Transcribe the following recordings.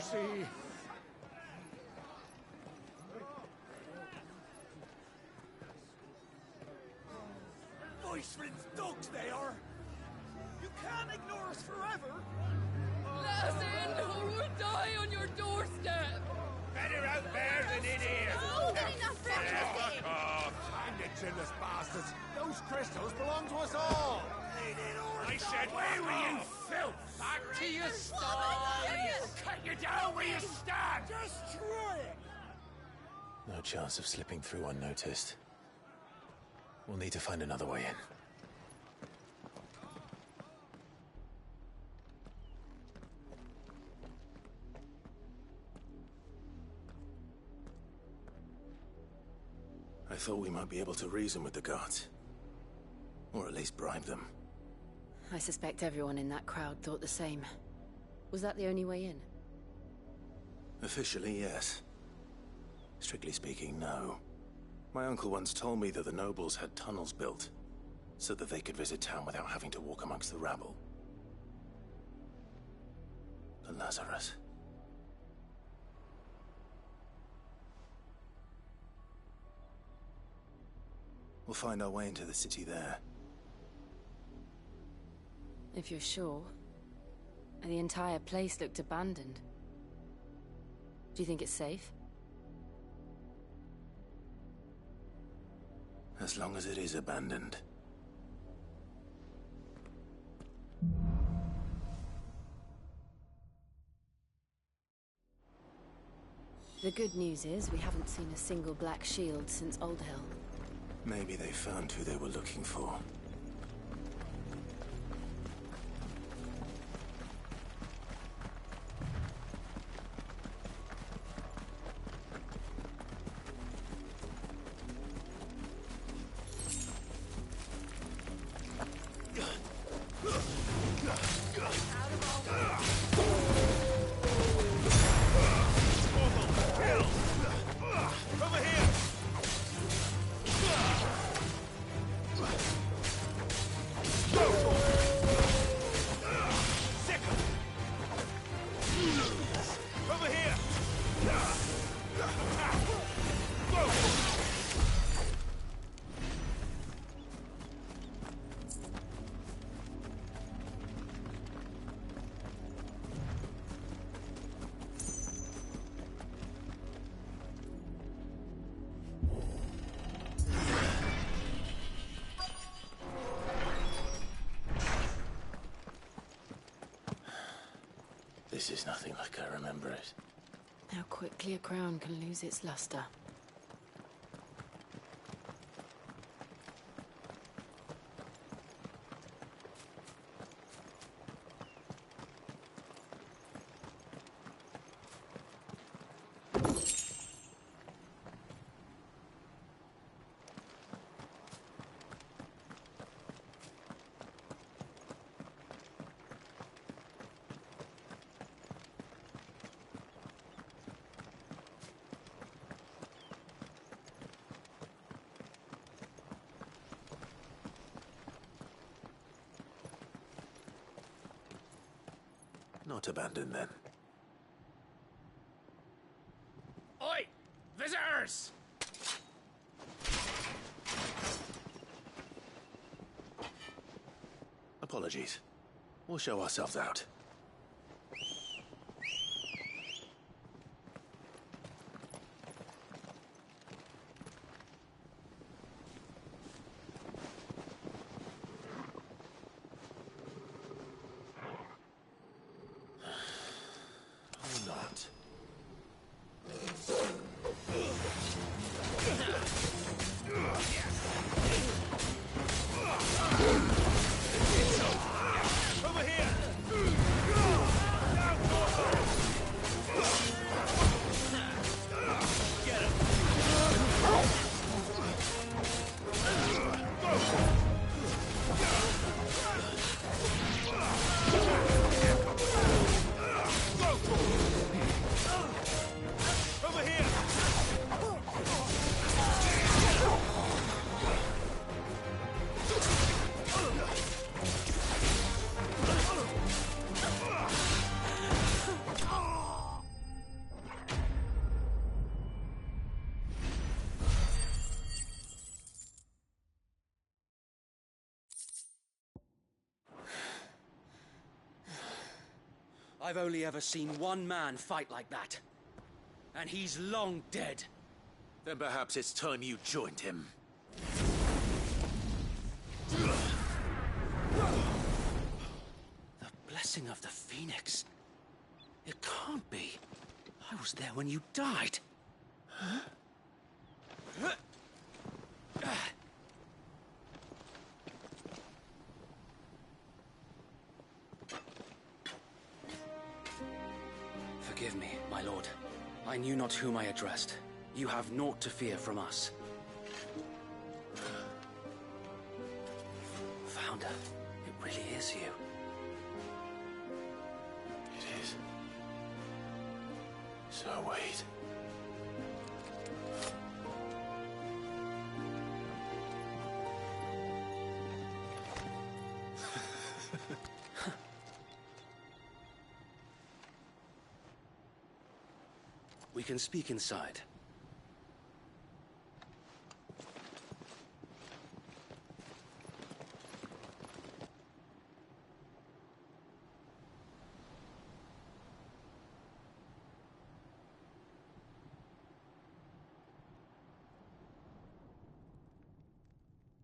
see. Voiceless dogs they are! You can't ignore us forever! Let us in, or we'll die on your doorstep! Better out there than in here! Oh, good enough for everything! Hang it, chinless bastards. Those crystals belong to us all. I said, where were you, filth? Back to your sties! Cut you down where you stand! Destroy it! No chance of slipping through unnoticed. We'll need to find another way in. I thought we might be able to reason with the guards. Or at least bribe them. I suspect everyone in that crowd thought the same. Was that the only way in? Officially, yes. Strictly speaking, no. My uncle once told me that the nobles had tunnels built, so that they could visit town without having to walk amongst the rabble. But Lazarus... We'll find our way into the city there. If you're sure. The entire place looked abandoned. Do you think it's safe? As long as it is abandoned. The good news is we haven't seen a single black shield since Old Hill. Maybe they found who they were looking for. This is nothing like I remember it. How quickly a crown can lose its luster. Not abandoned, then. Oi! Visitors! Apologies. We'll show ourselves out. Over here! I've only ever seen one man fight like that. And he's long dead. Then perhaps it's time you joined him. The blessing of the Phoenix. It can't be. I was there when you died. Forgive me, my lord. I knew not whom I addressed. You have naught to fear from us. Founder, it really is you. It is. So wait. We can speak inside.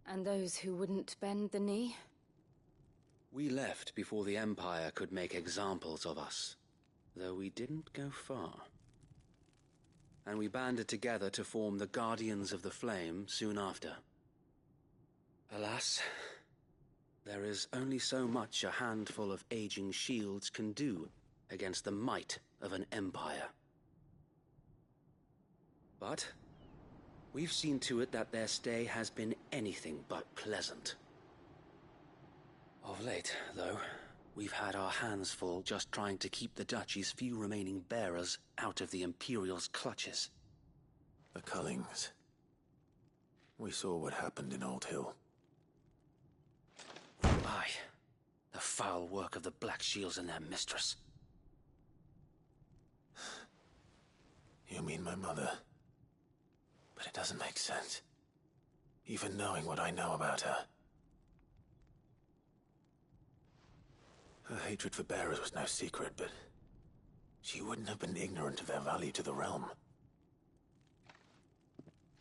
And those who wouldn't bend the knee? We left before the Empire could make examples of us, though we didn't go far. And we banded together to form the Guardians of the Flame soon after. Alas, there is only so much a handful of aging shields can do against the might of an empire. But we've seen to it that their stay has been anything but pleasant. Of late, though, we've had our hands full just trying to keep the Duchy's few remaining bearers out of the Imperial's clutches. The Cullings. We saw what happened in Old Hill. Aye. The foul work of the Black Shields and their mistress. You mean my mother? But it doesn't make sense. Even knowing what I know about her. Her hatred for bearers was no secret, but she wouldn't have been ignorant of their value to the realm.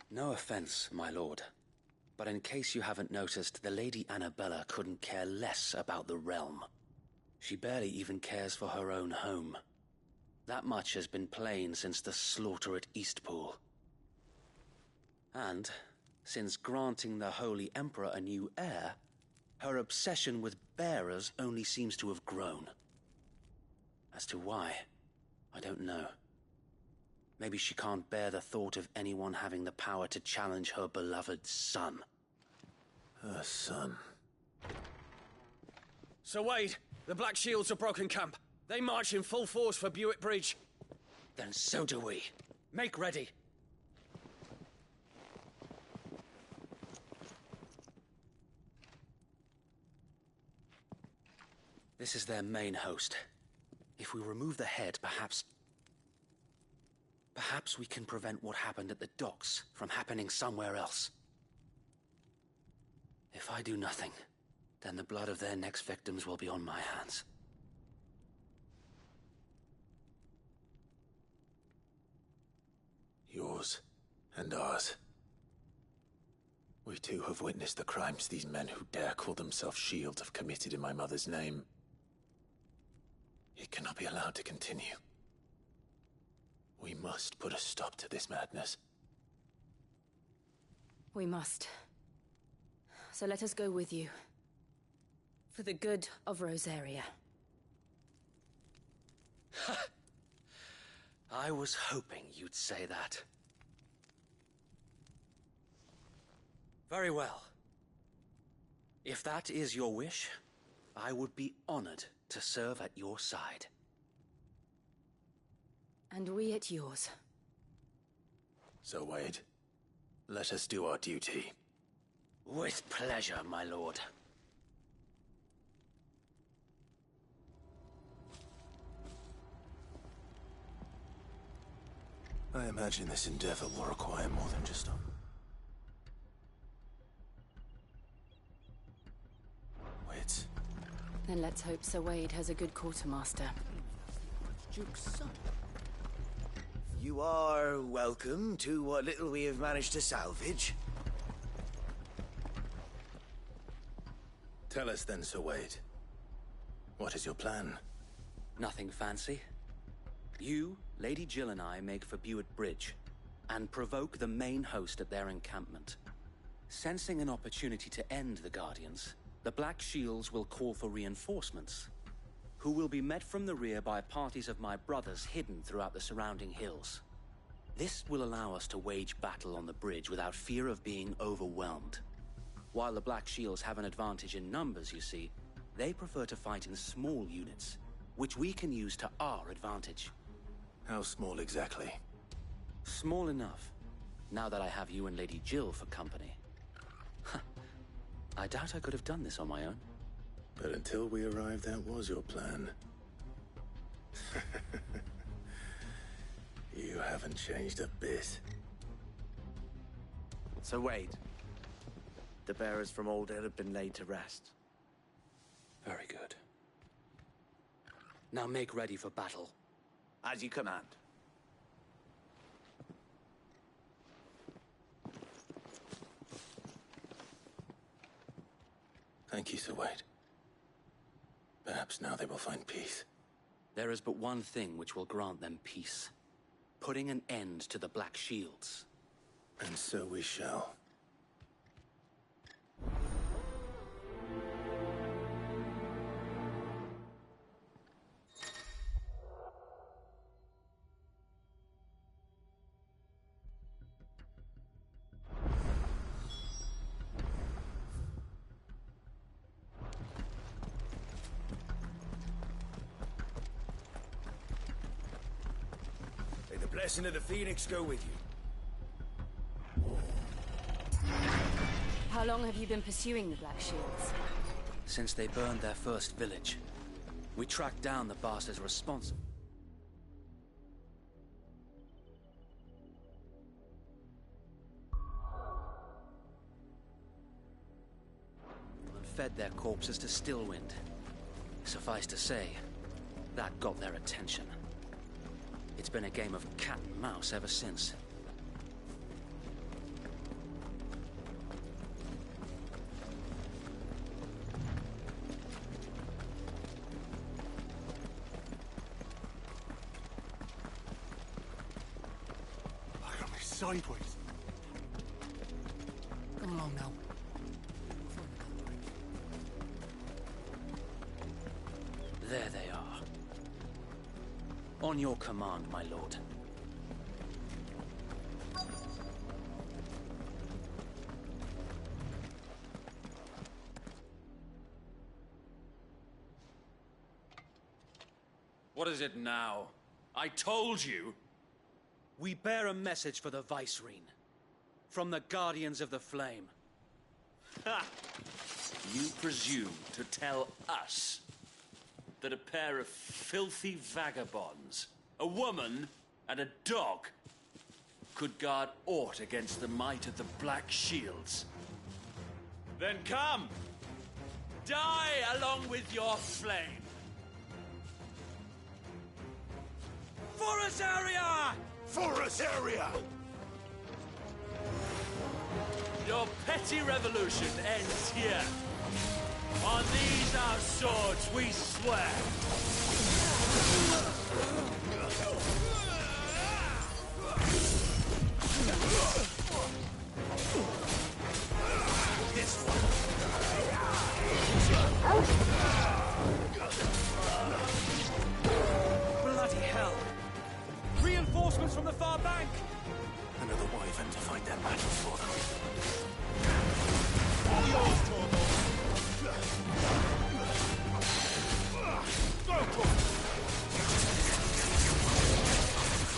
No offense, my lord, but in case you haven't noticed, the Lady Annabella couldn't care less about the realm. She barely even cares for her own home. That much has been plain since the slaughter at Eastpool. And, since granting the Holy Emperor a new heir, her obsession with bearers only seems to have grown. As to why, I don't know. Maybe she can't bear the thought of anyone having the power to challenge her beloved son. Her son. Sir Wade, the Black Shields have broken camp. They march in full force for Buick Bridge. Then so do we. Make ready. This is their main host. If we remove the head, perhaps we can prevent what happened at the docks from happening somewhere else. If I do nothing, then the blood of their next victims will be on my hands. Yours and ours. We too have witnessed the crimes these men who dare call themselves shields have committed in my mother's name. It cannot be allowed to continue. We must put a stop to this madness. We must. So let us go with you. For the good of Rosaria. I was hoping you'd say that. Very well. If that is your wish, I would be honored to serve at your side. And we at yours. So, Wade, let us do our duty. With pleasure, my lord. I imagine this endeavor will require more than just a... wits. Then let's hope Sir Wade has a good quartermaster. Duke's son. You are welcome to what little we have managed to salvage. Tell us then, Sir Wade. What is your plan? Nothing fancy. You, Lady Jill and I make for Buett Bridge and provoke the main host at their encampment. Sensing an opportunity to end the Guardians, the Black Shields will call for reinforcements, who will be met from the rear by parties of my brothers hidden throughout the surrounding hills. This will allow us to wage battle on the bridge without fear of being overwhelmed. While the Black Shields have an advantage in numbers, you see, they prefer to fight in small units, which we can use to our advantage. How small exactly? Small enough, now that I have you and Lady Jill for company. I doubt I could have done this on my own. But until we arrived, that was your plan. You haven't changed a bit. So Wade, the bearers from Old Ed have been laid to rest. Very good. Now make ready for battle. As you command. Thank you, Sir Wade. Perhaps now they will find peace. There is but one thing which will grant them peace. Putting an end to the Black Shields. And so we shall. May the blessing of the Phoenix go with you. How long have you been pursuing the Black Shields? Since they burned their first village, we tracked down the bastards responsible. And fed their corpses to Stillwind. Suffice to say, that got their attention. It's been a game of cat and mouse ever since. Look at me sideways. Come along now. There they are. On your command, my lord. What is it now? I told you! We bear a message for the Vicereine. From the Guardians of the Flame. Ha! You presume to tell us that a pair of filthy vagabonds, a woman and a dog, could guard aught against the might of the Black Shields? Then come! Die along with your flame! For us, area! For us, area! Your petty revolution ends here. On these our swords we swear. This one. Bloody hell! Reinforcements from the far bank! Another wyvern to fight their battles for them. All yours, Torvald. Go, Torvald.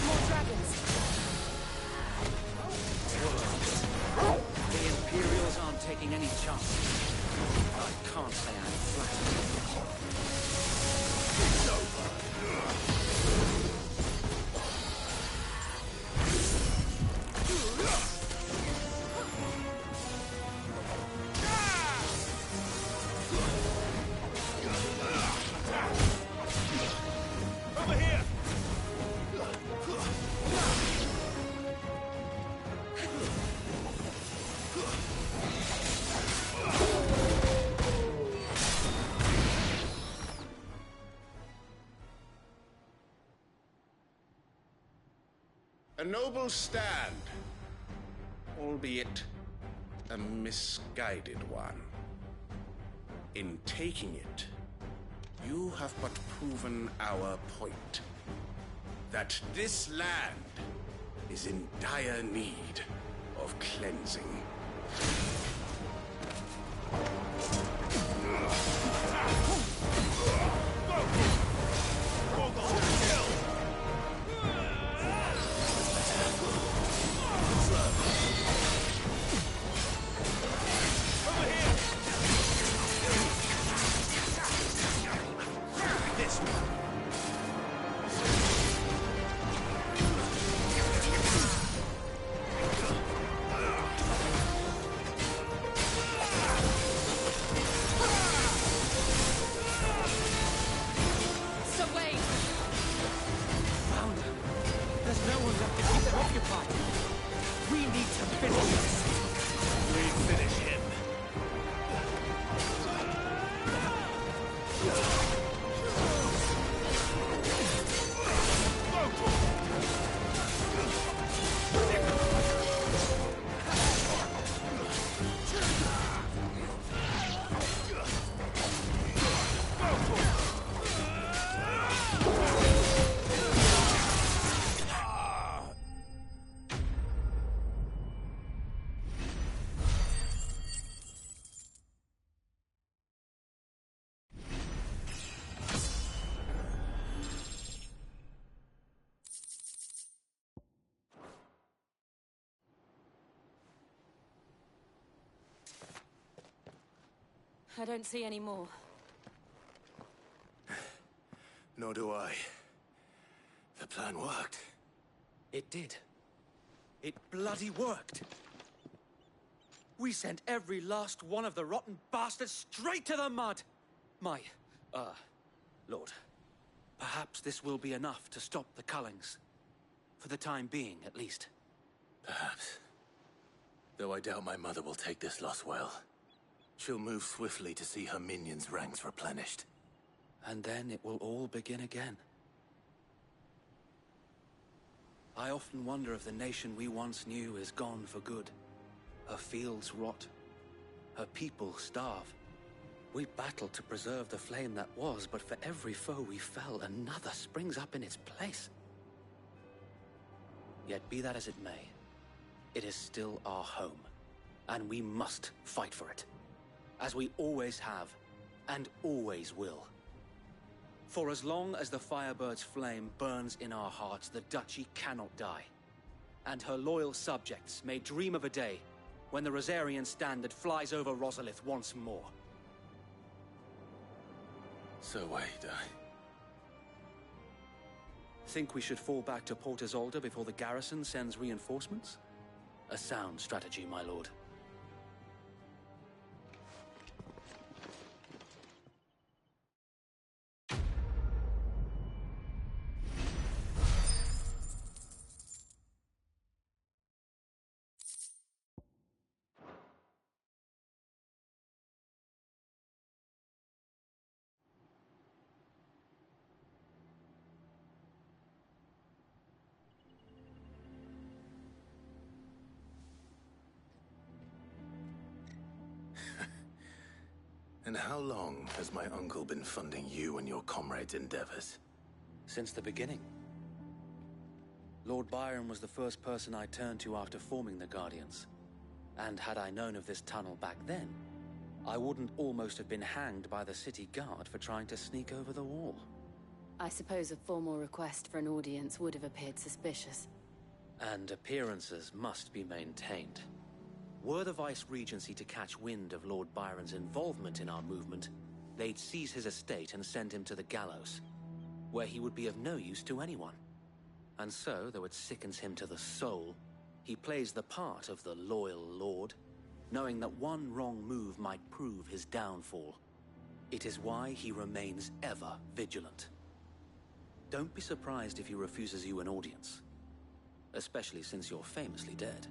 More dragons! The Imperials aren't taking any chances. I can't say I'm flattered. It's over. A noble stand, albeit a misguided one. In taking it, you have but proven our point. That this land is in dire need of cleansing. I don't see any more. Nor do I. The plan worked. It did. It bloody worked. We sent every last one of the rotten bastards straight to the mud! Lord, perhaps this will be enough to stop the Cullings. For the time being, at least. Perhaps. Though I doubt my mother will take this loss well. She'll move swiftly to see her minions' ranks replenished. And then it will all begin again. I often wonder if the nation we once knew is gone for good. Her fields rot. Her people starve. We battled to preserve the flame that was, but for every foe we fell, another springs up in its place. Yet be that as it may, it is still our home, and we must fight for it. As we always have, and always will. For as long as the Firebird's flame burns in our hearts, the Duchy cannot die. And her loyal subjects may dream of a day when the Rosarian standard flies over Rosalith once more. So wait, Think we should fall back to Port Isolde before the garrison sends reinforcements? A sound strategy, my lord. And how long has my uncle been funding you and your comrades' endeavors? Since the beginning. Lord Byron was the first person I turned to after forming the Guardians. And had I known of this tunnel back then, I wouldn't almost have been hanged by the city guard for trying to sneak over the wall. I suppose a formal request for an audience would have appeared suspicious. And appearances must be maintained. Were the Vice-Regency to catch wind of Lord Byron's involvement in our movement, they'd seize his estate and send him to the gallows, where he would be of no use to anyone. And so, though it sickens him to the soul, he plays the part of the loyal lord, knowing that one wrong move might prove his downfall. It is why he remains ever vigilant. Don't be surprised if he refuses you an audience, especially since you're famously dead.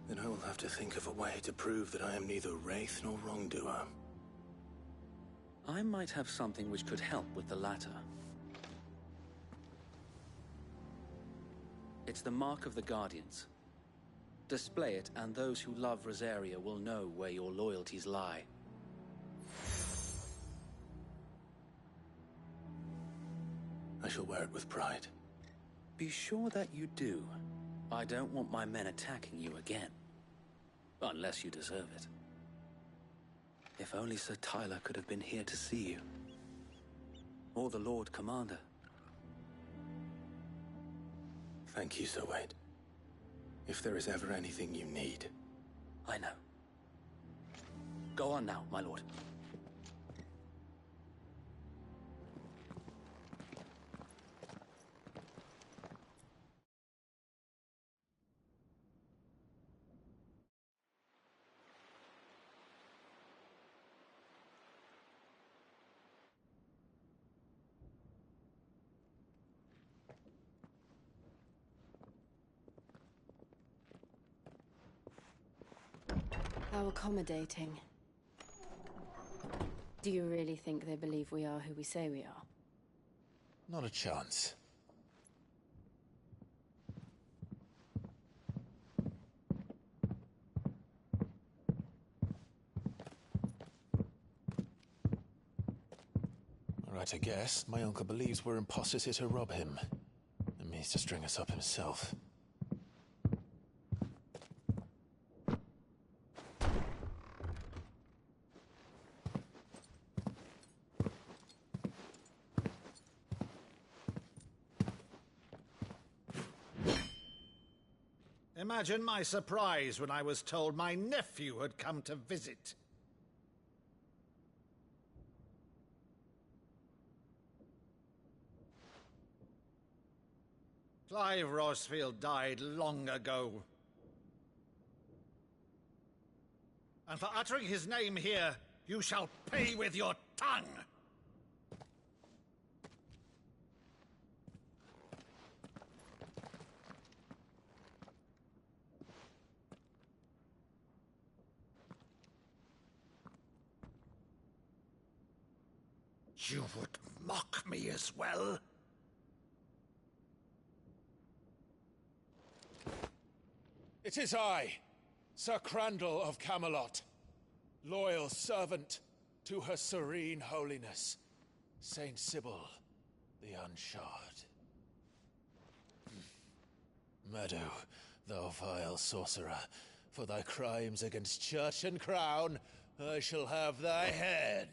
Then I will have to think of a way to prove that I am neither wraith nor wrongdoer. I might have something which could help with the latter. It's the mark of the Guardians. Display it, and those who love Rosaria will know where your loyalties lie. I shall wear it with pride. Be sure that you do. I don't want my men attacking you again. Unless you deserve it. If only Sir Tyler could have been here to see you. Or the Lord Commander. Thank you, Sir Wade. If there is ever anything you need... I know. Go on now, my lord. How accommodating. Do you really think they believe we are who we say we are? Not a chance. Right, I guess. My uncle believes we're imposters here to rob him. And means to string us up himself. Imagine my surprise when I was told my nephew had come to visit. Clive Rosfield died long ago. And for uttering his name here, you shall pay with your tongue! You would mock me as well? It is I, Sir Crandall of Camelot, loyal servant to Her Serene Holiness, Saint Sybil the Unshod. Meadow, thou vile sorcerer, for thy crimes against church and crown, I shall have thy head.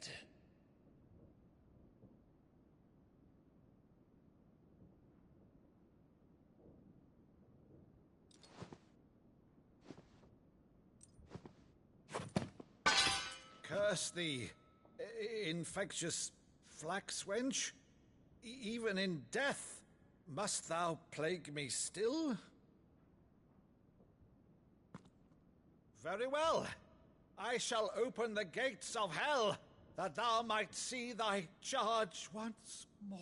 Curse thee, infectious flax wench. Even in death, must thou plague me still? Very well. I shall open the gates of hell, that thou might see thy charge once more.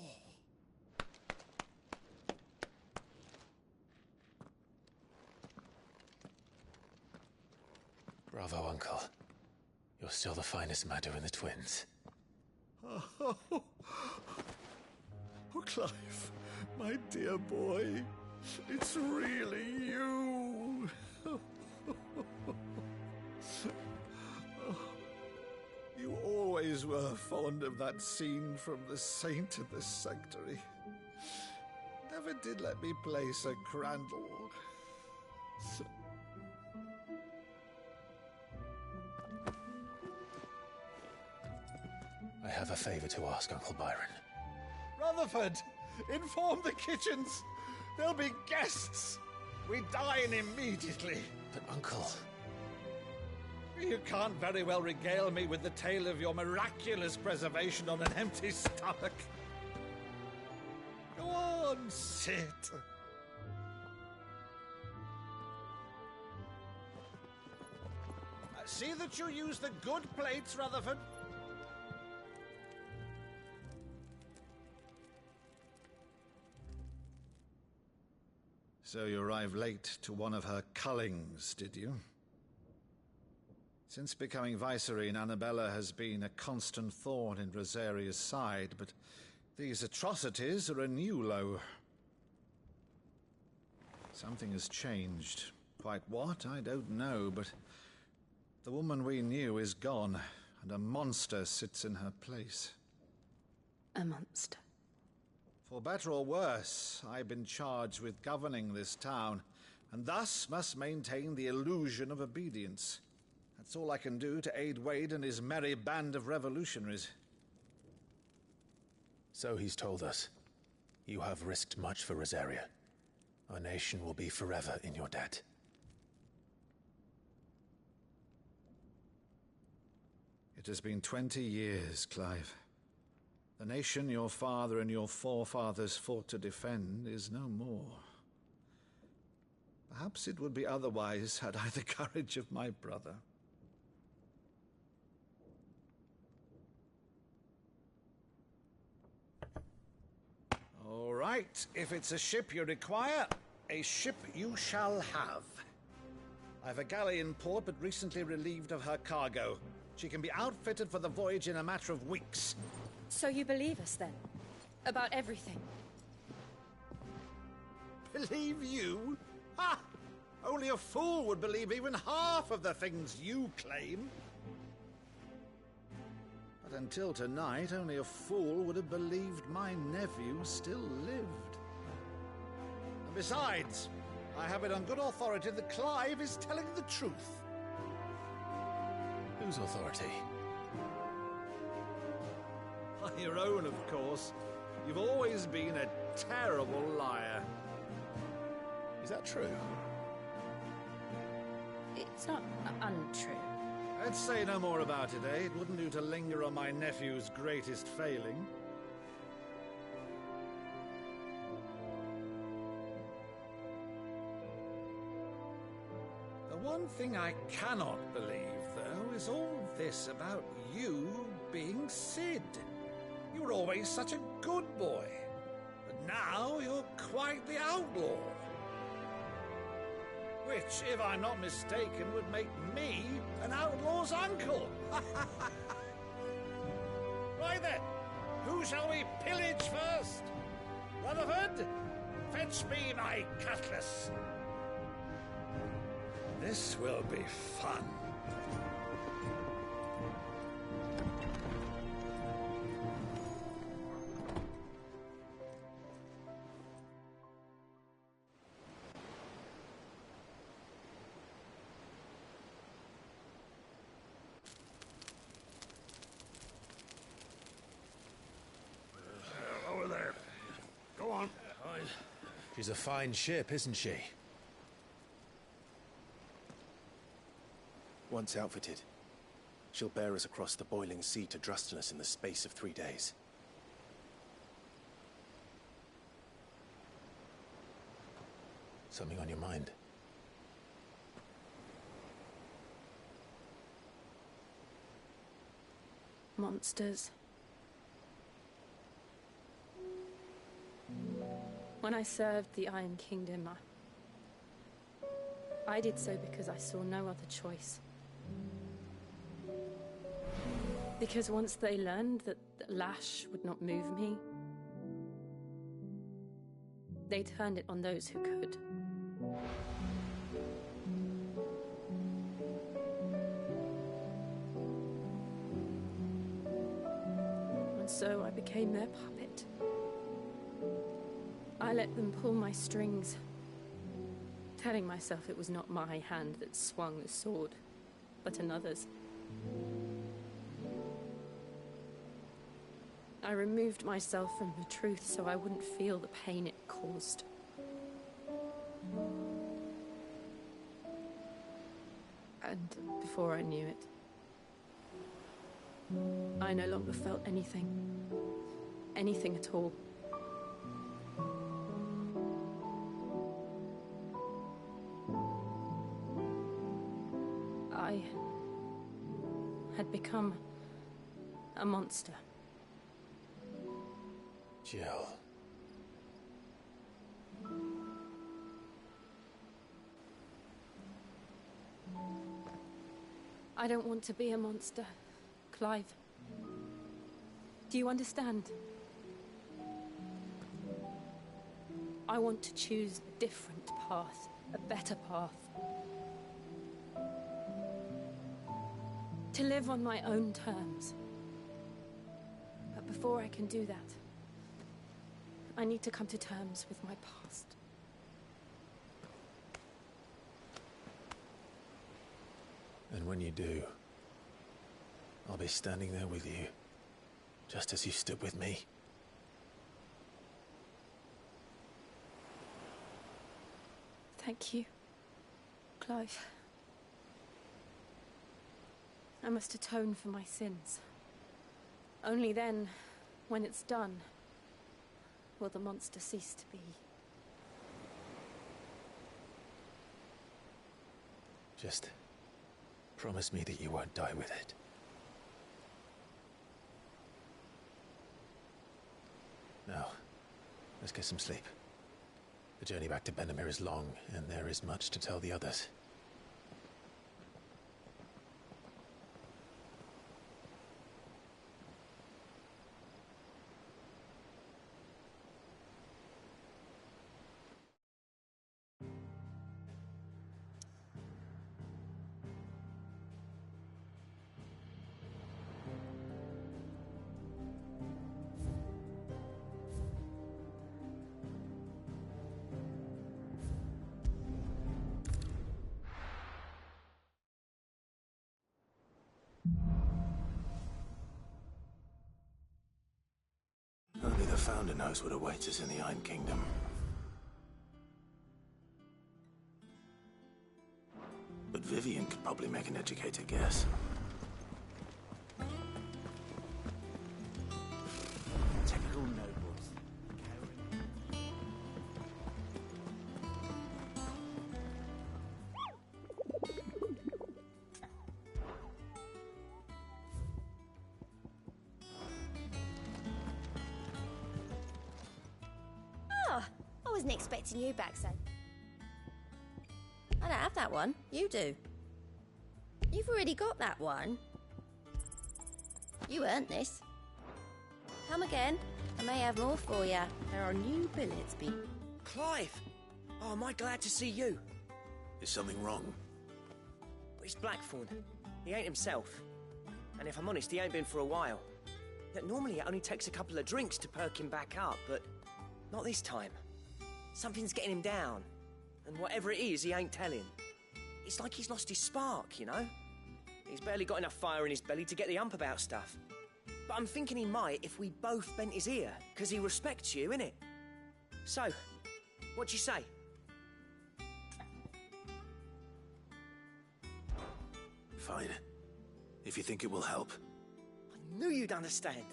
Bravo, Uncle. You're still the finest Meadow in the twins. Oh, Clive, my dear boy, it's really you. You always were fond of that scene from The Saint in the Sanctuary. Never did let me play Sir Crandall. I have a favor to ask, Uncle Byron. Rutherford, inform the kitchens. There'll be guests. We dine immediately. But, Uncle... You can't very well regale me with the tale of your miraculous preservation on an empty stomach. Go on, sit. See that you use the good plates, Rutherford. So you arrived late to one of her cullings, did you? Since becoming Vicereine, Annabella has been a constant thorn in Rosaria's side, but these atrocities are a new low. Something has changed. Quite what, I don't know, but the woman we knew is gone, and a monster sits in her place. A monster? For better or worse, I've been charged with governing this town, and thus must maintain the illusion of obedience. That's all I can do to aid Wade and his merry band of revolutionaries. So he's told us. You have risked much for Rosaria. Our nation will be forever in your debt. It has been 20 years, Clive. The nation your father and your forefathers fought to defend is no more. Perhaps it would be otherwise had I the courage of my brother. All right, if it's a ship you require, a ship you shall have. I've a galley in port, but recently relieved of her cargo. She can be outfitted for the voyage in a matter of weeks. So you believe us, then? About everything? Believe you? Ha! Only a fool would believe even half of the things you claim. But until tonight, only a fool would have believed my nephew still lived. And besides, I have it on good authority that Clive is telling the truth. Whose authority? Your own, of course. You've always been a terrible liar. Is that true? It's not untrue. Let's say no more about it, eh? It wouldn't do to linger on my nephew's greatest failing. The one thing I cannot believe, though, is all this about you being Sid. You were always such a good boy, but now you're quite the outlaw. Which, if I'm not mistaken, would make me an outlaw's uncle. Right then, who shall we pillage first? Rutherford, fetch me my cutlass. This will be fun. Over there. Go on. She's a fine ship, isn't she? Once outfitted, she'll bear us across the boiling sea to Drustenus in the space of 3 days. Something on your mind? Monsters. When I served the Iron Kingdom, I did so because I saw no other choice. Because once they learned that the lash would not move me, they turned it on those who could. And so I became their puppet. I let them pull my strings, telling myself it was not my hand that swung the sword, but another's. I removed myself from the truth so I wouldn't feel the pain it caused. And before I knew it, I no longer felt anything. Anything at all. I had become a monster. Jill. I don't want to be a monster, Clive. Do you understand? I want to choose a different path, a better path. To live on my own terms. But before I can do that, I need to come to terms with my past. And when you do, I'll be standing there with you, just as you stood with me. Thank you, Clive. I must atone for my sins. Only then, when it's done, will the monster cease to be. Just promise me that you won't die with it. Now, let's get some sleep. The journey back to Benamir is long, and there is much to tell the others. Only the Founder knows what awaits us in the Iron Kingdom. But Vivian could probably make an educated guess. Typical nobles. Oh, I wasn't expecting you back so. I don't have that one. You do. You've already got that one. You earned this. Come again. I may have more for you. There are new billets be. Clive! Oh, am I glad to see you. Is something wrong? It's Blackthorn. He ain't himself. And if I'm honest, he ain't been for a while. Yet normally it only takes a couple of drinks to perk him back up, but not this time. Something's getting him down. And whatever it is, he ain't telling. It's like he's lost his spark, you know? He's barely got enough fire in his belly to get the ump about stuff. But I'm thinking he might if we both bent his ear, because he respects you, innit? So, what you say? Fine. If you think it will help. I knew you'd understand.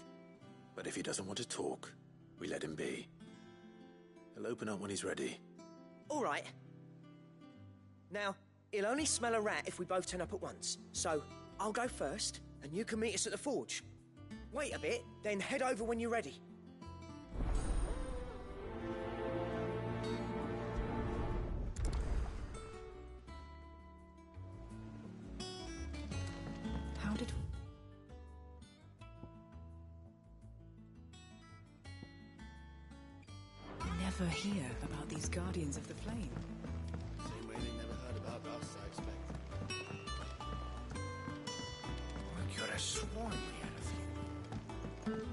But if he doesn't want to talk, we let him be. He'll open up when he's ready. All right. Now, he'll only smell a rat if we both turn up at once. So, I'll go first, and you can meet us at the forge. Wait a bit, then head over when you're ready. How did... Never hear about these Guardians of the Flame. Same way they never heard about us, I expect. I could have sworn we had a few.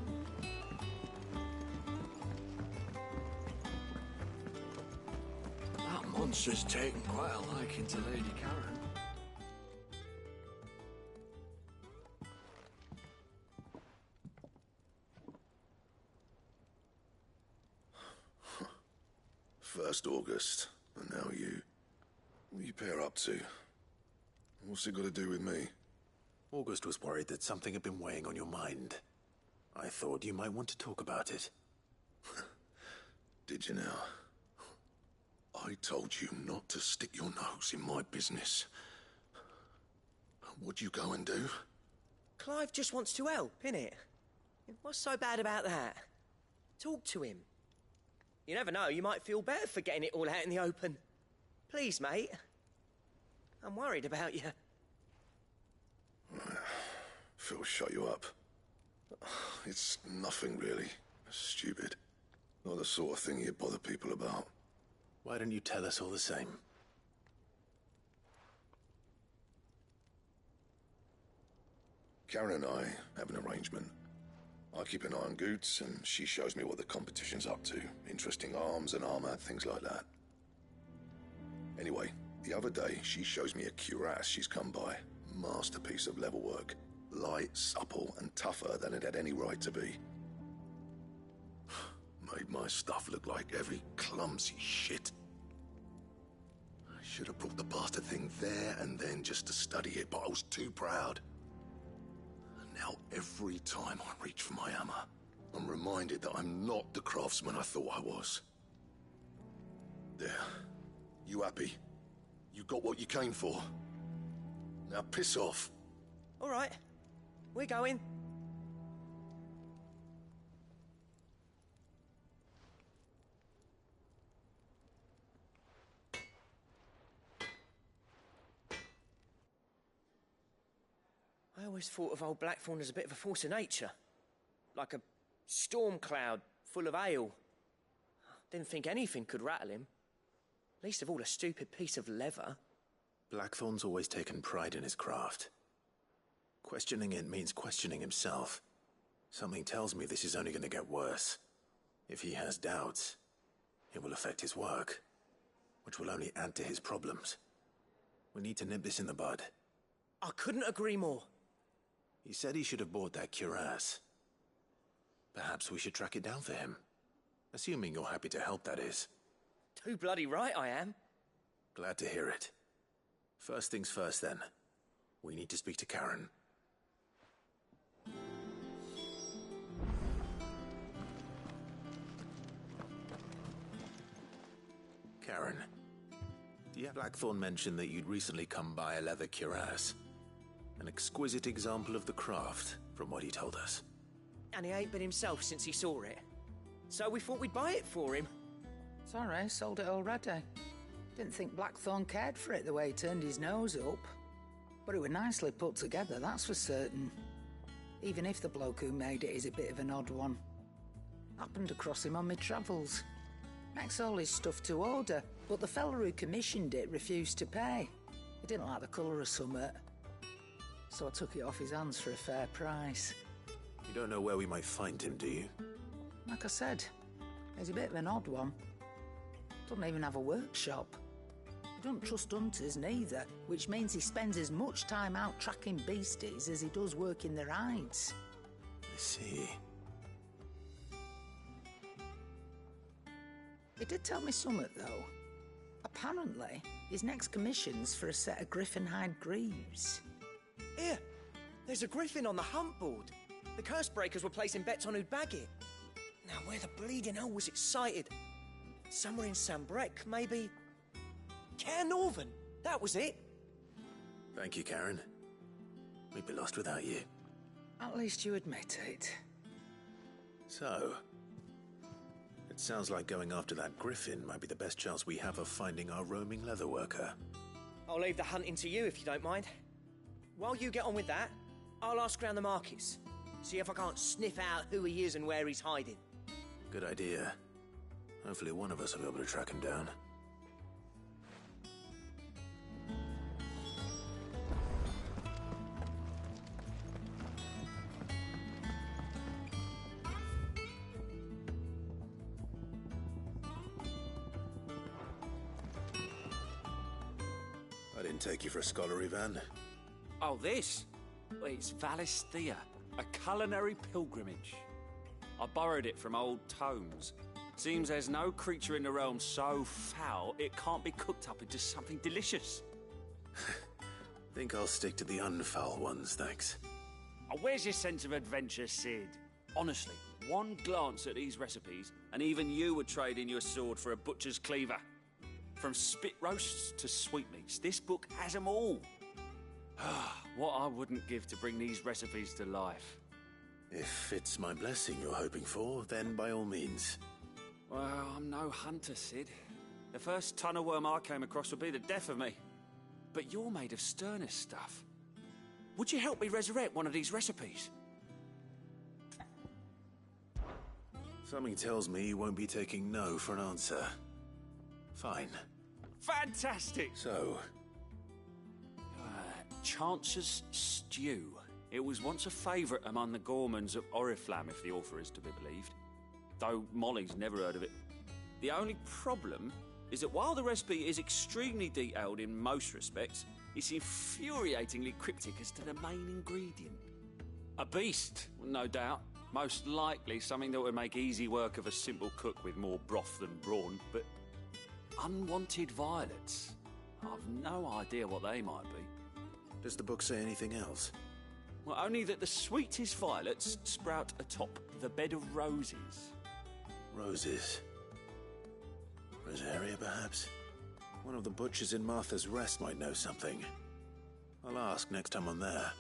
That monster's taken quite a liking to Lady Karen. First August, and now you. What are you pair up to? What's it got to do with me? August was worried that something had been weighing on your mind. I thought you might want to talk about it. Did you now? I told you not to stick your nose in my business. What'd you go and do? Clive just wants to help, innit? What's so bad about that? Talk to him. You never know, you might feel better for getting it all out in the open. Please, mate. I'm worried about you. Phil shut you up. It's nothing really. Stupid. Not the sort of thing you bother people about. Why don't you tell us all the same? Karen and I have an arrangement. I keep an eye on Goots, and she shows me what the competition's up to. Interesting arms and armor, things like that. Anyway, the other day, she shows me a cuirass she's come by. Masterpiece of level work. Light, supple, and tougher than it had any right to be. Made my stuff look like heavy, clumsy shit. I should have brought the bastard thing there and then just to study it, but I was too proud. And now every time I reach for my hammer, I'm reminded that I'm not the craftsman I thought I was. There. You happy? You got what you came for. Now piss off. All right. We're going. I always thought of old Blackthorn as a bit of a force of nature. Like a storm cloud full of hail. Didn't think anything could rattle him. Least of all a stupid piece of leather. Blackthorn's always taken pride in his craft. Questioning it means questioning himself. Something tells me this is only going to get worse. If he has doubts, it will affect his work, which will only add to his problems. We need to nip this in the bud. I couldn't agree more. He said he should have bought that cuirass. Perhaps we should track it down for him. Assuming you're happy to help, that is. Too bloody right I am. Glad to hear it. First things first, then. We need to speak to Karen. Karen, Blackthorn mentioned that you'd recently come by a leather cuirass. An exquisite example of the craft, from what he told us. And he ain't been himself since he saw it. So we thought we'd buy it for him. Sorry, sold it already. Didn't think Blackthorn cared for it the way he turned his nose up. But it was nicely put together, that's for certain. Even if the bloke who made it is a bit of an odd one. Happened across him on my travels. Makes all his stuff to order, but the fella who commissioned it refused to pay. He didn't like the colour of summit. So I took it off his hands for a fair price. You don't know where we might find him, do you? Like I said, he's a bit of an odd one. Doesn't even have a workshop. He don't trust hunters neither, which means he spends as much time out tracking beasties as he does working their hides. I see. He did tell me something, though. Apparently, his next commission's for a set of griffin hide greaves. Here, there's a griffin on the hunt board. The curse breakers were placing bets on who'd bag it. Now, where the bleeding hell was it sighted? Somewhere in Sambrec, maybe... Care Northern, that was it. Thank you, Karen. We'd be lost without you. At least you admit it. So, it sounds like going after that griffin might be the best chance we have of finding our roaming leatherworker. I'll leave the hunting to you if you don't mind. While you get on with that, I'll ask around the markets. See if I can't sniff out who he is and where he's hiding. Good idea. Hopefully one of us will be able to track him down. I didn't take you for a scholar, Ivan. Oh, this? Well, it's Valisthea, a culinary pilgrimage. I borrowed it from old tomes. Seems there's no creature in the realm so foul it can't be cooked up into something delicious. Think I'll stick to the unfoul ones, thanks. Oh, where's your sense of adventure, Sid? Honestly, one glance at these recipes, and even you would trade in your sword for a butcher's cleaver. From spit roasts to sweetmeats, this book has them all. What I wouldn't give to bring these recipes to life. If it's my blessing you're hoping for, then by all means. Well, I'm no hunter, Sid. The first ton of worm I came across would be the death of me. But you're made of sterner stuff. Would you help me resurrect one of these recipes? Something tells me you won't be taking no for an answer. Fine. Fantastic! So? Chance's Stew. It was once a favourite among the gourmands of Oriflamme, if the author is to be believed. Though Molly's never heard of it. The only problem is that while the recipe is extremely detailed in most respects, it's infuriatingly cryptic as to the main ingredient. A beast, no doubt. Most likely something that would make easy work of a simple cook with more broth than brawn, but unwanted violets. I've no idea what they might be. Does the book say anything else? Well, only that the sweetest violets sprout atop the bed of roses. Roses? Rosaria, perhaps? One of the butchers in Martha's Rest might know something. I'll ask next time I'm there.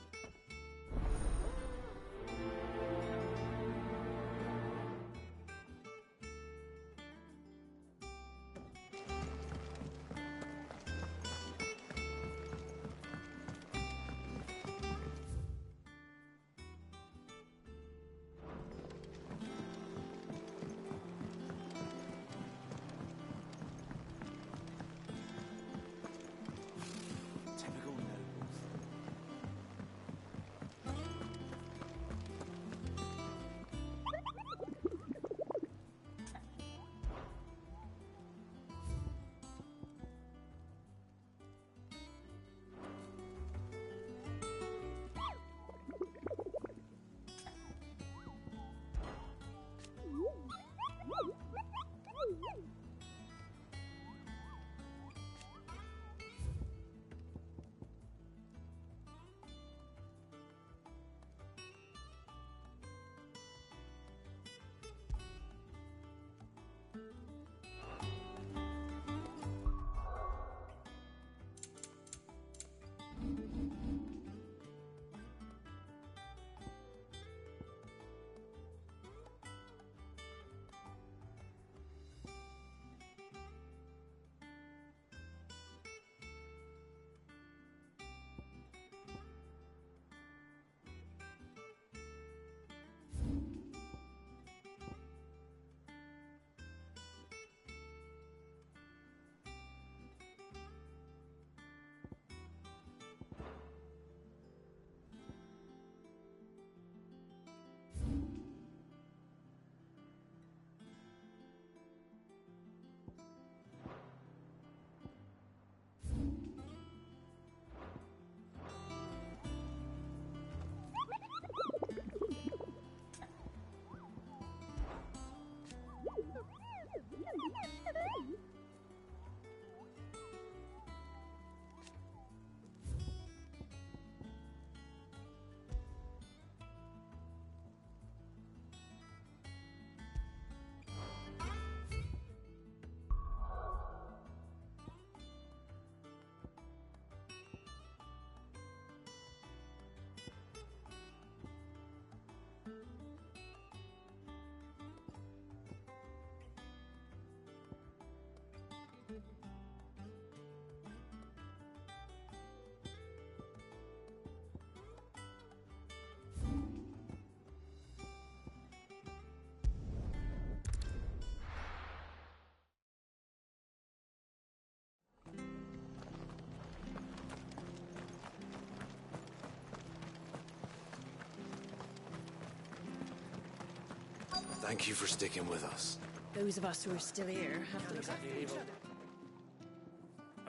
Thank you for sticking with us. Those of us who are still here have to look out for each other.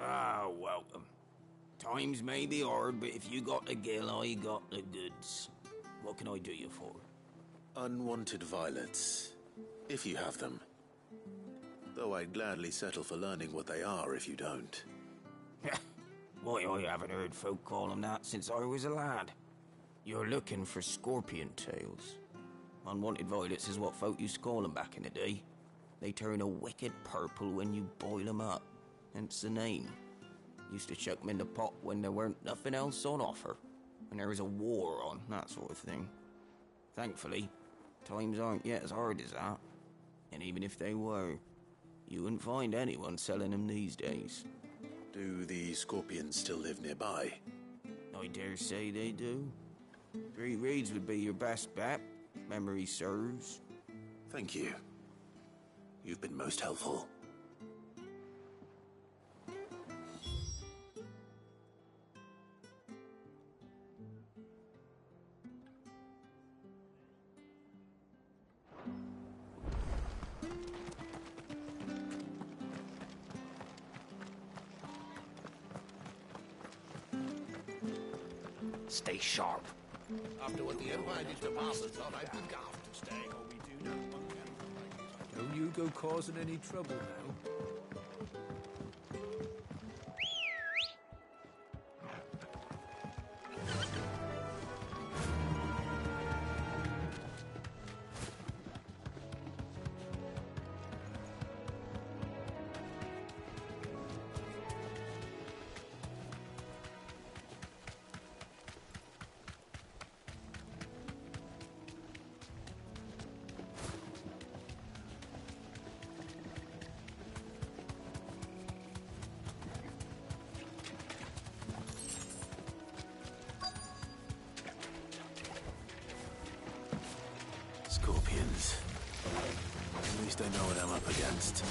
Ah, welcome. Times may be hard, but if you got the gill, I got the goods. What can I do you for? Unwanted violets, if you have them. Though I'd gladly settle for learning what they are if you don't. Why, I haven't heard folk call them that since I was a lad. You're looking for scorpion tails. Unwanted violets is what folk used to call them back in the day. They turn a wicked purple when you boil them up. Hence the name. Used to chuck them in the pot when there weren't nothing else on offer. When there was a war on, that sort of thing. Thankfully, times aren't yet as hard as that. And even if they were, you wouldn't find anyone selling them these days. Do the scorpions still live nearby? I dare say they do. 3 Reeds would be your best bet. Memory serves. Thank you. You've been most helpful. Stay sharp. After what the Empire did to Martha, thought I'd be daft to stay. Oh, we do know one can. Don't you go causing any trouble now. Scorpions. At least I know what I'm up against.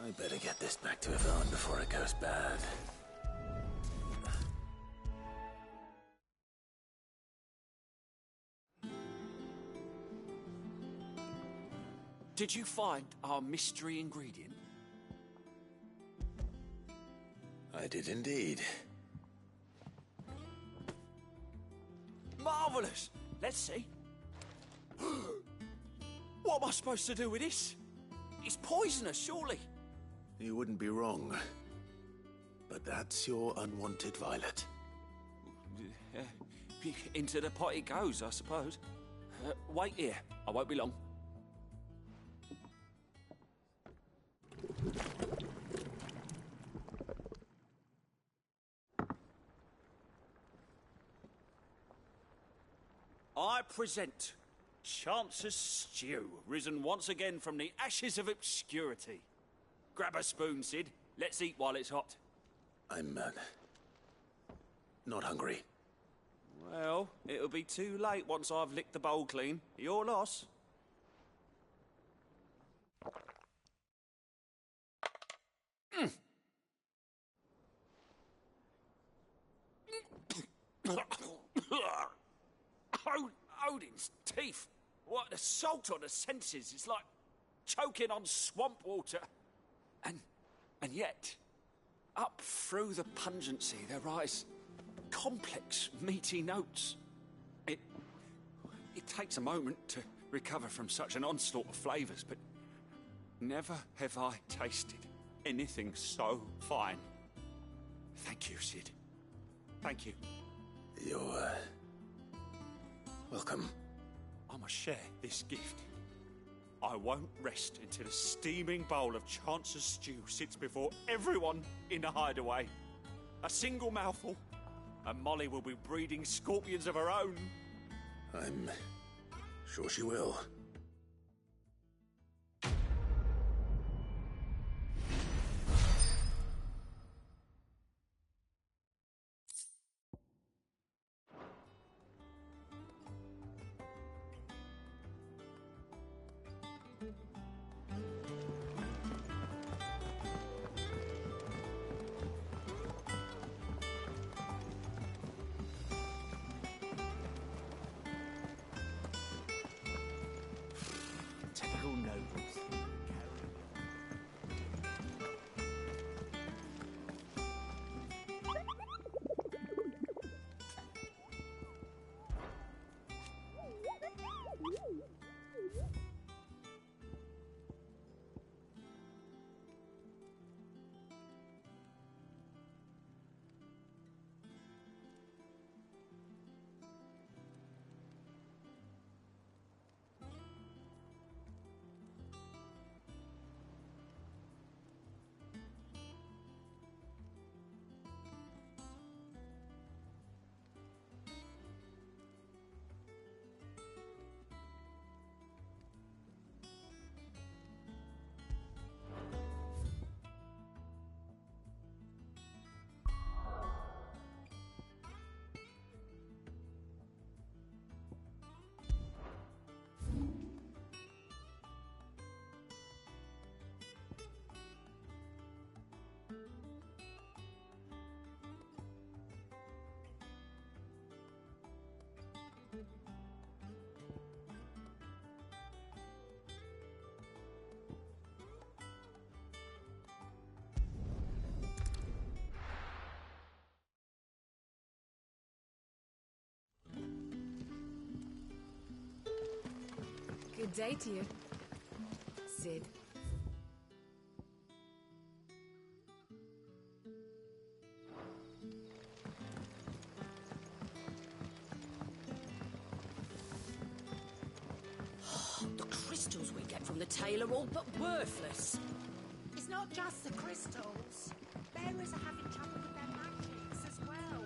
I better get this back to Yvonne before it goes bad. Did you find our mystery ingredient? I did indeed. Marvellous! Let's see. What am I supposed to do with this? It's poisonous, surely. You wouldn't be wrong. But that's your unwanted violet. Into the pot it goes, I suppose. Wait here. I won't be long. I present Chance's Stew, risen once again from the ashes of obscurity. Grab a spoon, Sid. Let's eat while it's hot. I'm, not hungry. Well, it'll be too late once I've licked the bowl clean. Your loss. Odin's teeth. What an assault on the senses. It's like choking on swamp water. And yet, up through the pungency, there rise complex, meaty notes. It takes a moment to recover from such an onslaught of flavours, but never have I tasted anything so fine. Thank you, Sid. Thank you. You're, welcome. I must share this gift. I won't rest until a steaming bowl of Chance's Stew sits before everyone in the hideaway. A single mouthful, and Molly will be breeding scorpions of her own. I'm sure she will. Good day to you, Sid. The crystals we get from the tail are all but worthless. It's not just the crystals. Bearers are having trouble with their magics as well.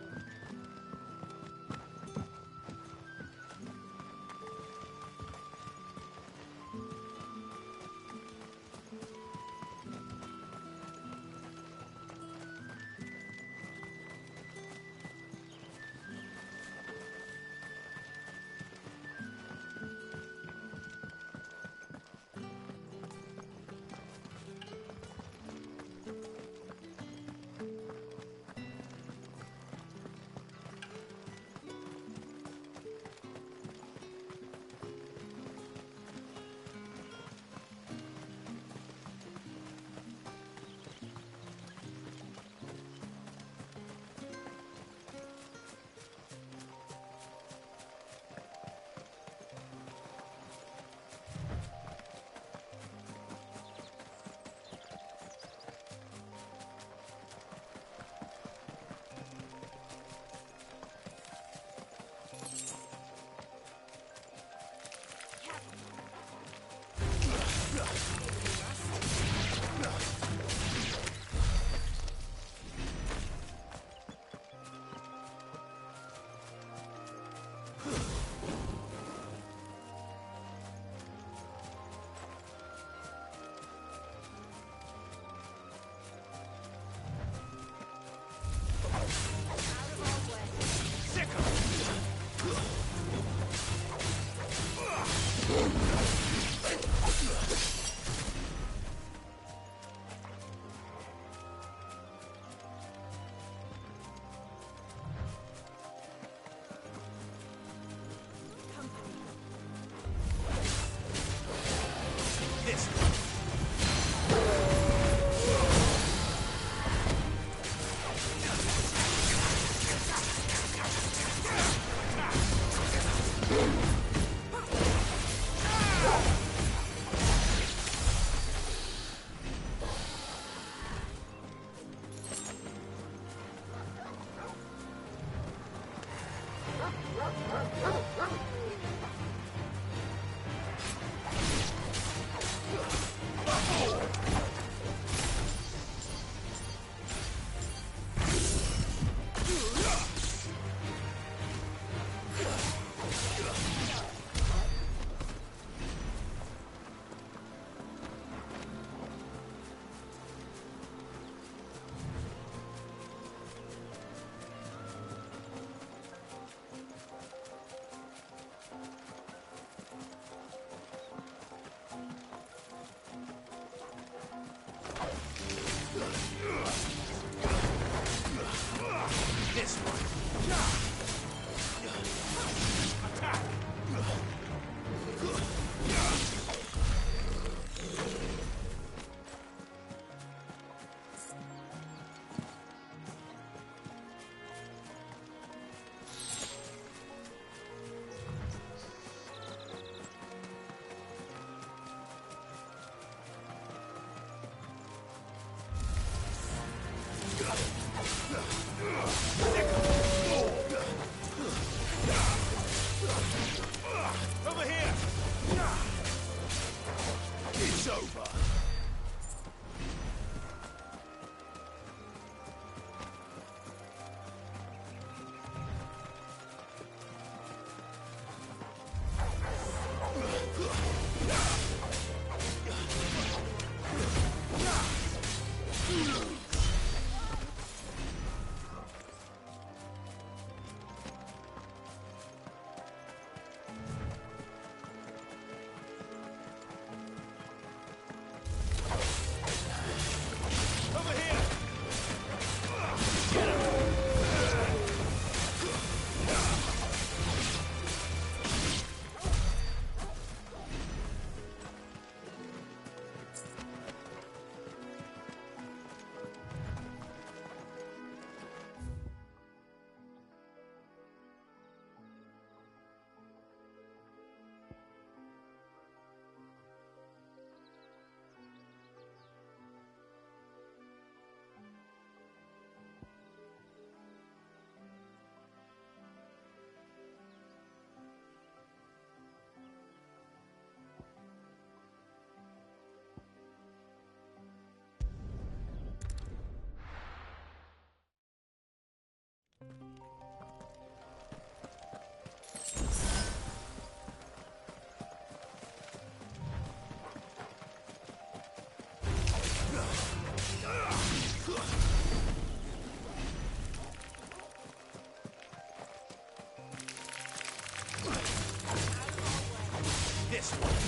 This one.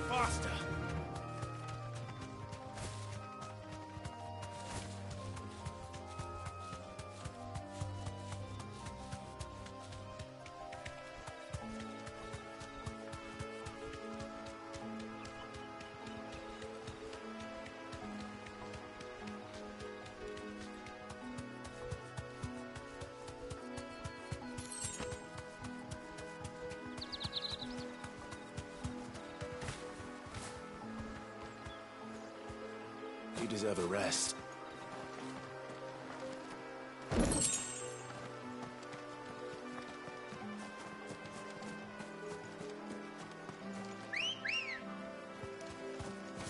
Faster! You deserve a rest.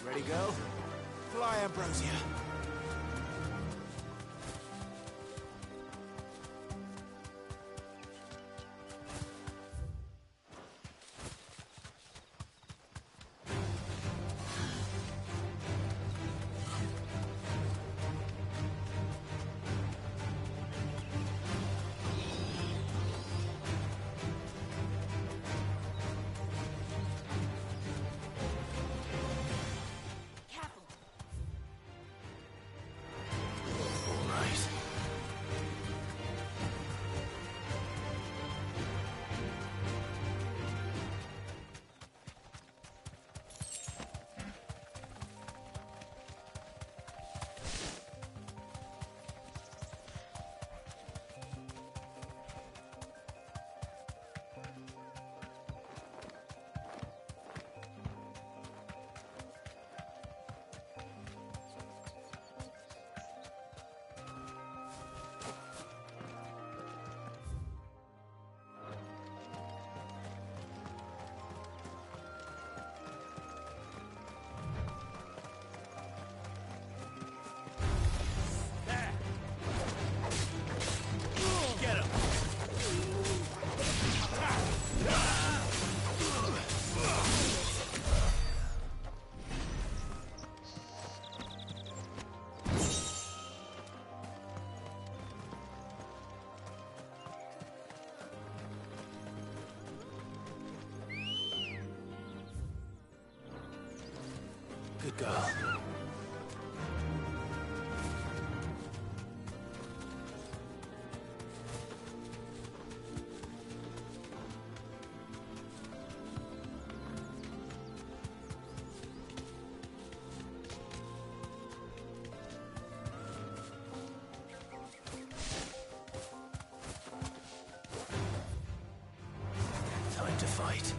Ready, go? Fly, Ambrosia. Good girl. fight.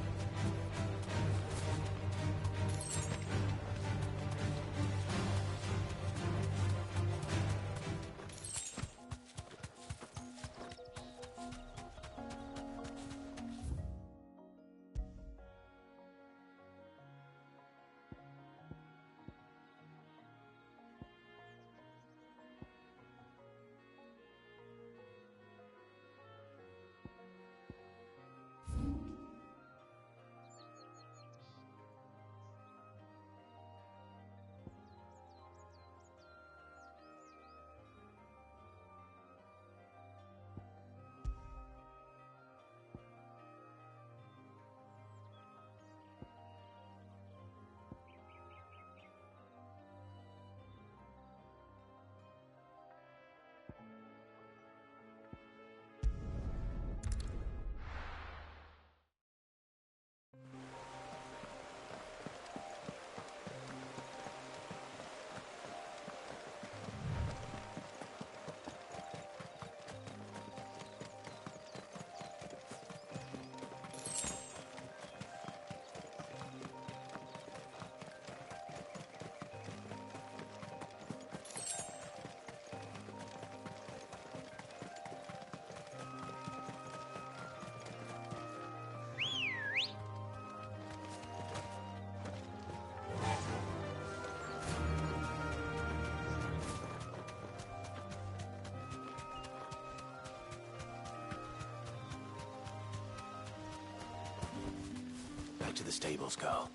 Back to the stables, Carl.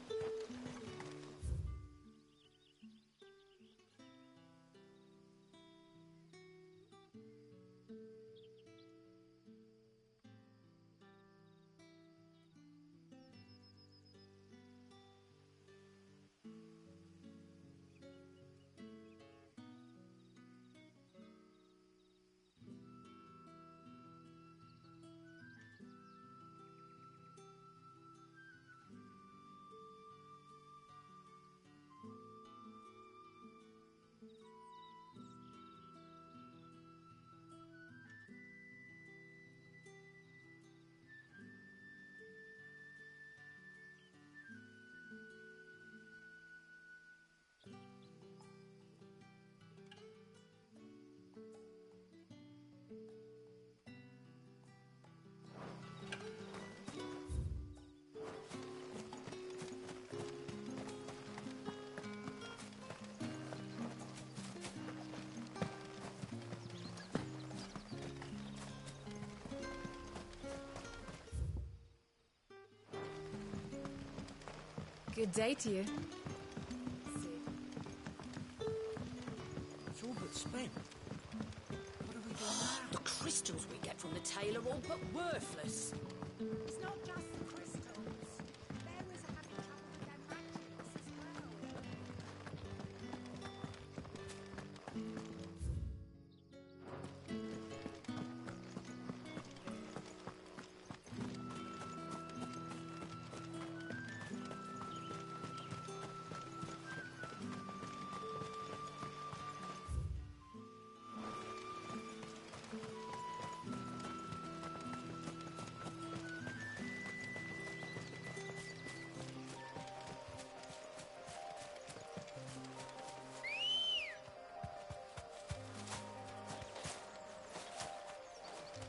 Good day to you. It's all but spent. What have we done now? The crystals we get from the tailor all but worthless. It's not just the crystals. Bearers are having trouble with their magics as well.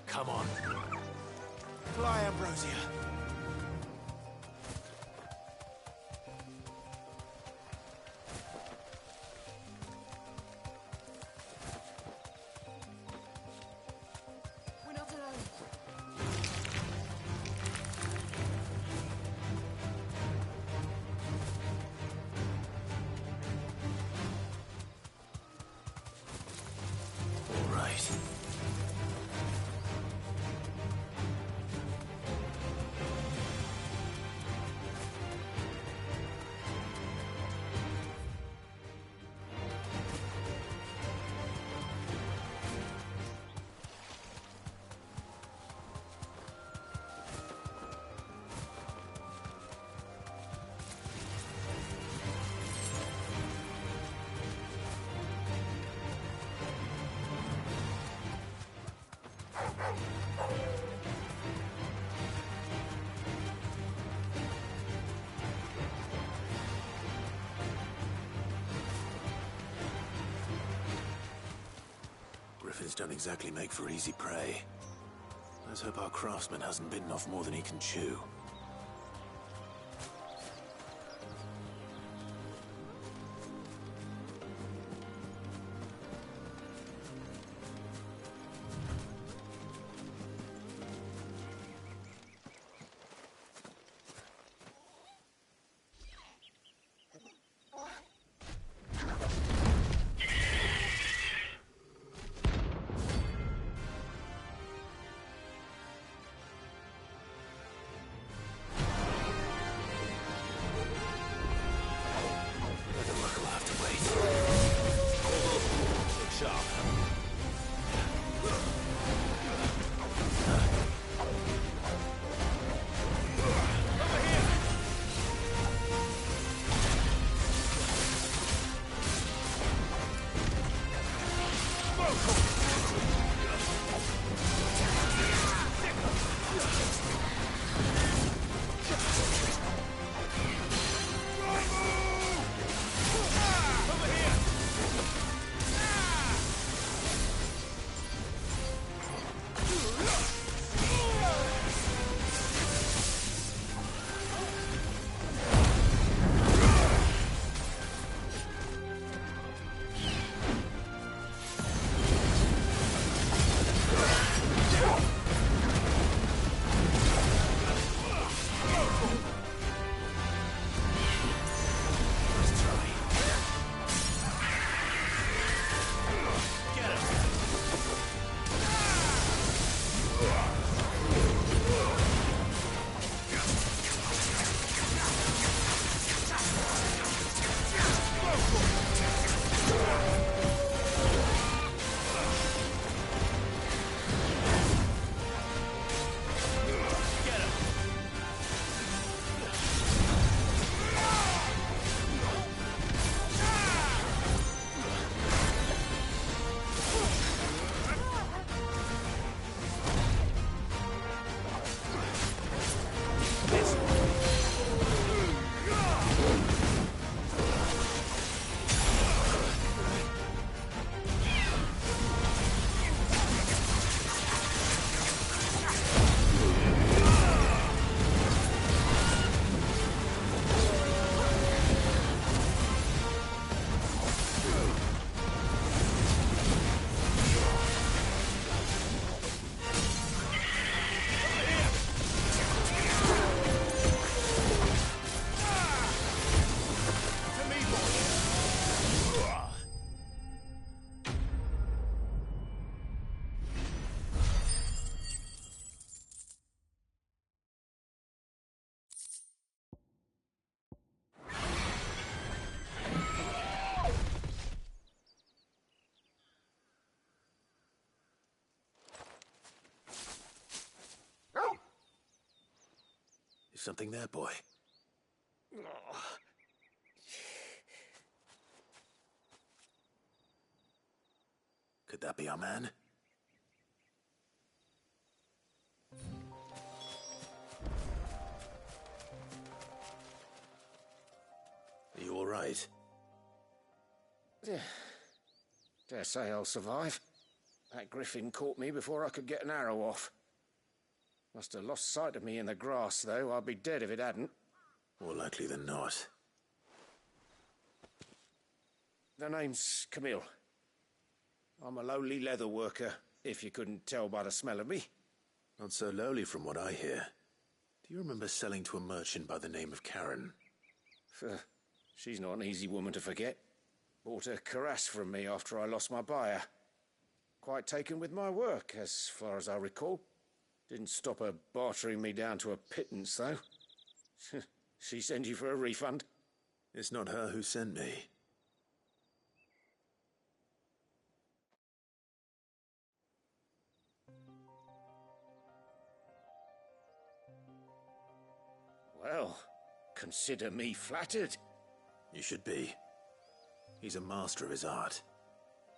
Come on. Fly, Ambrosia. We're not alone. All right. These don't exactly make for easy prey. Let's hope our craftsman hasn't bitten off more than he can chew. Something there, boy. Could that be our man? Are you all right? Dare say I'll survive. That griffin caught me before I could get an arrow off. Must have lost sight of me in the grass, though. I'd be dead if it hadn't. More likely than not. The name's Camille. I'm a lowly leather worker, if you couldn't tell by the smell of me. Not so lowly from what I hear. Do you remember selling to a merchant by the name of Karen? She's not an easy woman to forget. Bought a cuirass from me after I lost my buyer. Quite taken with my work, as far as I recall. Didn't stop her bartering me down to a pittance, though. She sent you for a refund? It's not her who sent me. Well, consider me flattered. You should be. He's a master of his art,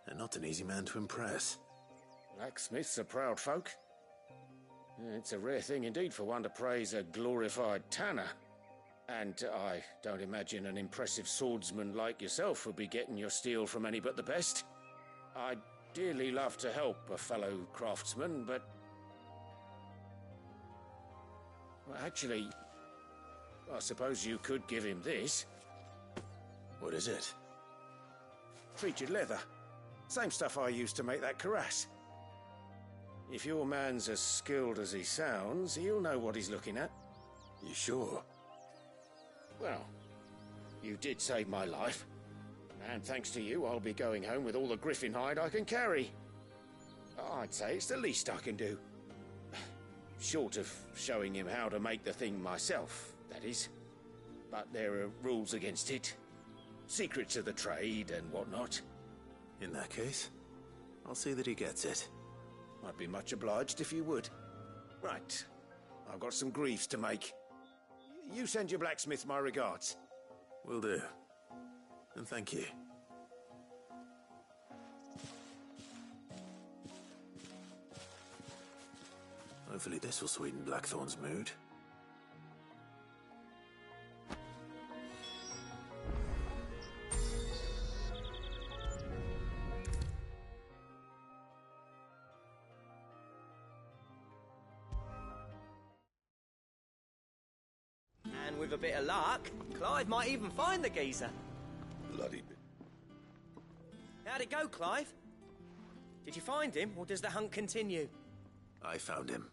and not an easy man to impress. Blacksmiths are proud folk. It's a rare thing indeed for one to praise a glorified tanner. And I don't imagine an impressive swordsman like yourself would be getting your steel from any but the best. I'd dearly love to help a fellow craftsman, but... Well, actually, I suppose you could give him this. What is it? Treated leather. Same stuff I used to make that cuirass. If your man's as skilled as he sounds, he'll know what he's looking at. You sure? Well, you did save my life. And thanks to you, I'll be going home with all the griffin hide I can carry. I'd say it's the least I can do. Short of showing him how to make the thing myself, that is. But there are rules against it. Secrets of the trade and whatnot. In that case, I'll see that he gets it. I'd be much obliged if you would. Right. I've got some greaves to make. You send your blacksmith my regards. Will do. And thank you. Hopefully this will sweeten Blackthorn's mood. And with a bit of luck, Clive might even find the geezer. Bloody bit. How'd it go, Clive? Did you find him, or does the hunt continue? I found him.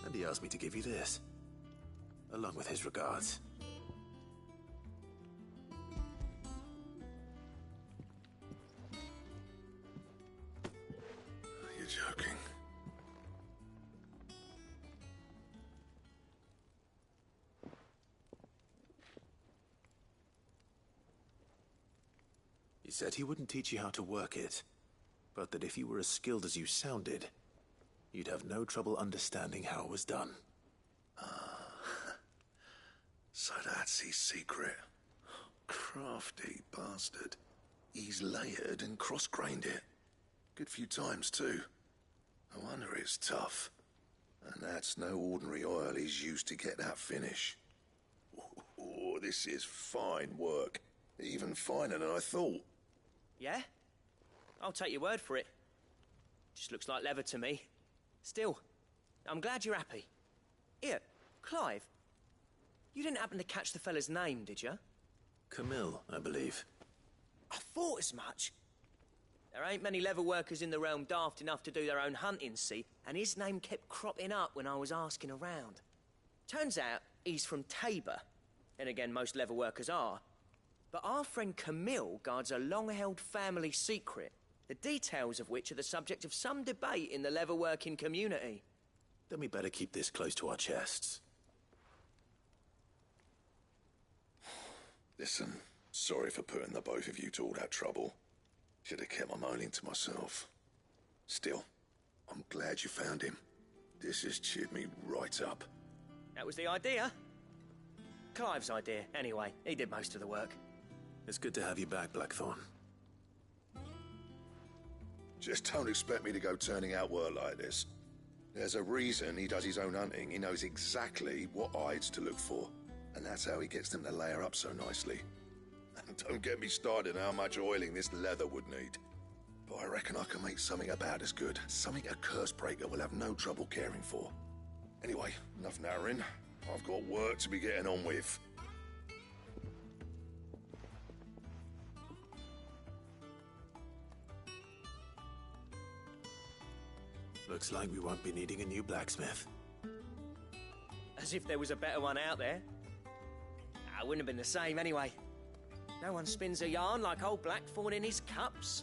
And he asked me to give you this, along with his regards. You're joking. He said he wouldn't teach you how to work it, but that if you were as skilled as you sounded, you'd have no trouble understanding how it was done. So that's his secret. Crafty bastard. He's layered and cross-grained it. Good few times, too. No wonder it's tough. And that's no ordinary oil he's used to get that finish. Oh, this is fine work. Even finer than I thought. Yeah? I'll take your word for it. Just looks like leather to me. Still, I'm glad you're happy. Here, Clive, you didn't happen to catch the fella's name, did you? Camille, I believe. I thought as much. There ain't many leather workers in the realm daft enough to do their own hunting, see, and his name kept cropping up when I was asking around. Turns out he's from Tabor. And again, most leather workers are. But our friend Camille guards a long-held family secret, the details of which are the subject of some debate in the leather-working community. Then we better keep this close to our chests. Listen, sorry for putting the both of you to all that trouble. Should have kept my moaning to myself. Still, I'm glad you found him. This has cheered me right up. That was the idea. Clive's idea, anyway. He did most of the work. It's good to have you back, Blackthorn. Just don't expect me to go turning out work like this. There's a reason he does his own hunting. He knows exactly what hides to look for. And that's how he gets them to layer up so nicely. And don't get me started on how much oiling this leather would need. But I reckon I can make something about as good. Something a curse-breaker will have no trouble caring for. Anyway, enough narrowing. I've got work to be getting on with. Looks like we won't be needing a new blacksmith. As if there was a better one out there. It wouldn't have been the same anyway. No one spins a yarn like old Blackthorn in his cups.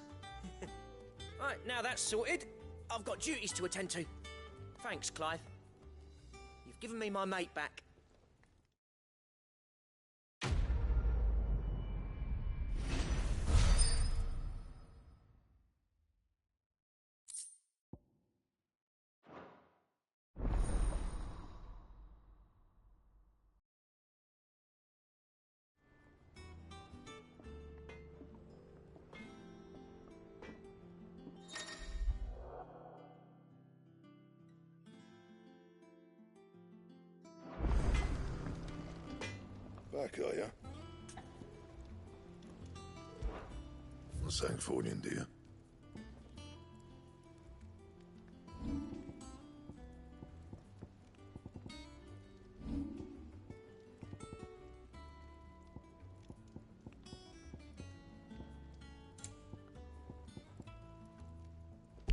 Right, now that's sorted, I've got duties to attend to. Thanks, Clive. You've given me my mate back. Back, are you? got something for you, dear?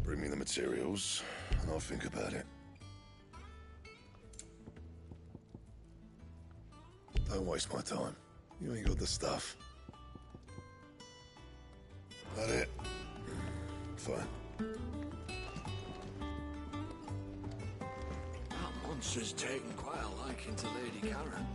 Bring me the materials, and I'll think about it. Don't waste my time. You ain't got the stuff. That it? Fine. That monster's taken quite a liking to Lady Karen.